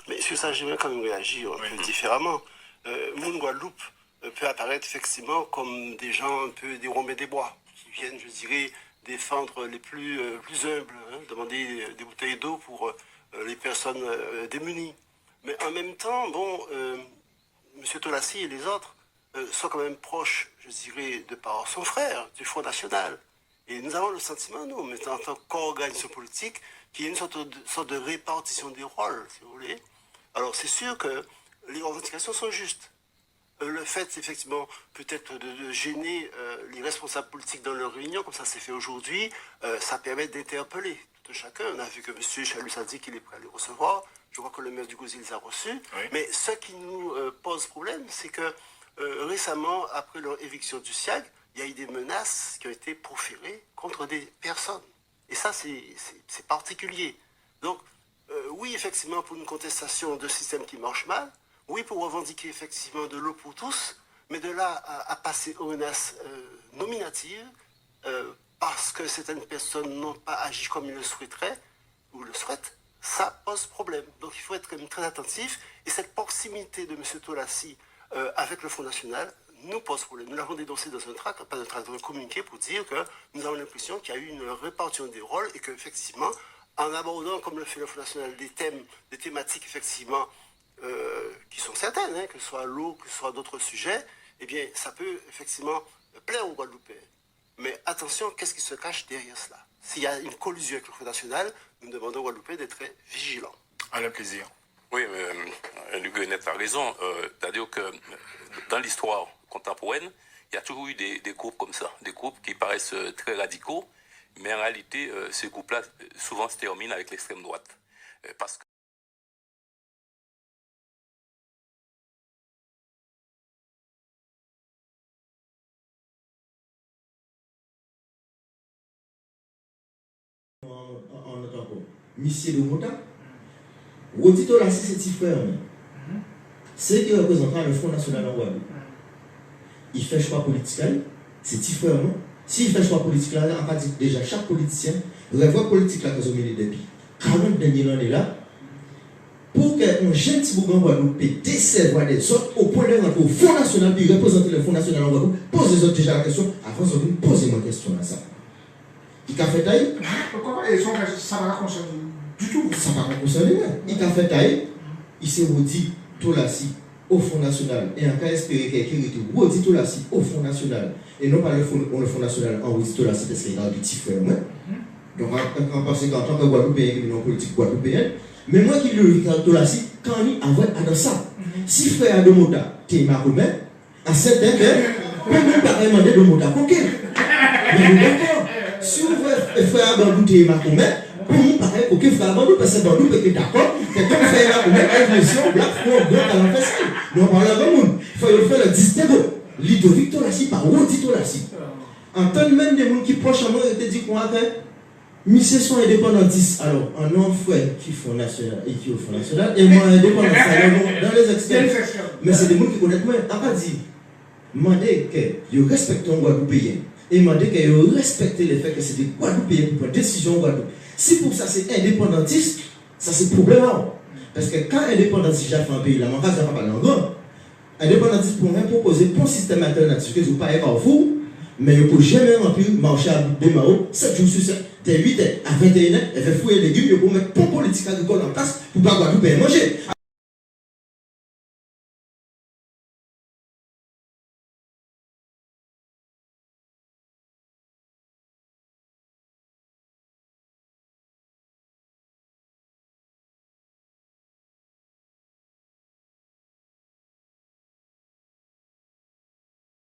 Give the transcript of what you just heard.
Mais sur ça, j'aimerais quand même réagir un peu différemment. Moun Guadeloupe peut apparaître effectivement comme des gens un peu dérobés des bois, qui viennent, je dirais, défendre les plus humbles, hein, demander des bouteilles d'eau pour les personnes démunies. Mais en même temps, bon, M. Tolassi et les autres sont quand même proches, je dirais, de par son frère, du Front National. Et nous avons le sentiment, nous, en tant qu'organisation politique, qu'il y a une sorte de répartition des rôles, si vous voulez. Alors, c'est sûr que les revendications sont justes. Le fait, effectivement, peut-être de gêner les responsables politiques dans leurs réunions, comme ça s'est fait aujourd'hui, ça permet d'interpeller tout chacun. On a vu que M. Chalus a dit qu'il est prêt à les recevoir. Je crois que le maire du Gouzi les a reçus. Oui. Mais ce qui nous pose problème, c'est que récemment, après leur éviction du SIAG, il y a eu des menaces qui ont été proférées contre des personnes. Et ça, c'est particulier. Donc, oui, effectivement, pour une contestation de système qui marche mal, oui, pour revendiquer effectivement de l'eau pour tous, mais de là à passer aux menaces nominatives, parce que certaines personnes n'ont pas agi comme ils le souhaiteraient, ou le souhaitent, ça pose problème. Donc il faut être quand même très attentif. Et cette proximité de M. Tolassi avec le Front National nous pose problème. Nous l'avons dénoncé dans un tract, pas dans un communiqué, pour dire que nous avons l'impression qu'il y a eu une répartition des rôles et qu'effectivement, en abordant, comme le fait le Front National, des thématiques effectivement qui sont certaines, hein, que ce soit l'eau, que ce soit d'autres sujets, eh bien, ça peut effectivement plaire aux Guadeloupéens. Mais attention, qu'est-ce qui se cache derrière cela? S'il y a une collusion avec le Front National, nous demandons aux Guadeloupéens d'être très vigilants. Alain Plaisir. Oui, Luc Guenet a raison. C'est-à-dire que dans l'histoire contemporaine, il y a toujours eu des groupes comme ça, des groupes qui paraissent très radicaux, mais en réalité, ces groupes-là souvent se terminent avec l'extrême droite. Parce que en notre encore. Monsieur de Mota, Rodi Tolassi, c'est petit frère. C'est qui représente le Front National en Guadeloupe. Il fait choix politique, c'est petit frère. S'il fait choix politique, là, on va dire déjà chaque politicien, revoit politique là, que milieu depuis 40 dernières années là, pour qu'un jeune petit bougon Guadeloupe décevoir des autres au point de rentrer au Front National, puis représenter le Front National en Guadeloupe, pose les autres déjà la question, avant de poser ma question à ça. Il a fait taille. Pourquoi ça ne va pas concerner du tout? Ça ne va pas concerner. Il a fait taille. Il s'est redit Tolassi au Front National. Et en cas espéré qu'il ait été redit Tolassi au Front National. Et non pas le Front National en redit Tolassi parce qu'il a des petits frères. Donc en conséquence, en tant que Guadeloupéen, il y a une politique guadeloupéenne. Mais moi qui le dis Tolassi, quand il avait ça, si frère de Mota, tu es marocain, à certains temps, on ne peut pas demander de Mota coquin. Mais d'accord. Si vous voulez faire Bandou et Macoumé, pour nous, pareil, aucun frère Bandou, parce que Bandou est d'accord, c'est comme faire Macoumé, évolution, black, front, blanc, à l'enfant. Nous en parlons de monde. Il faut faire le distinguo. Ludovic Tolassi par Rodi Tolassi. En tant même des gens qui proches à moi, ils te disent quoi que Monsieur sont indépendantistes. Alors, un nom frère qui font national et qui au Front National, et moi indépendantiste dans les extrêmes. Mais c'est des gens qui connaissent moi. On va dire, demander que je respecte un Guadeloupéen. Et m'a dit qu'il respecter le fait que c'est des Guadeloupéens pour prendre décision en Guadeloupe. Si pour ça c'est indépendantiste, ça c'est problématique. Parce que quand indépendantiste j'ai fait un pays, là, mon cas, ça va pas l'anglais. Indépendantiste pour rien proposer un système alternatif que vous ne pouvez pas vous, mais vous ne pouvez jamais remplir marché à bout de Mao, 7 jours sur 7, de 8 à 21 h, et faire fouiller les légumes, vous pouvez mettre pour politique agricole en place pour ne pas Guadeloupéen manger.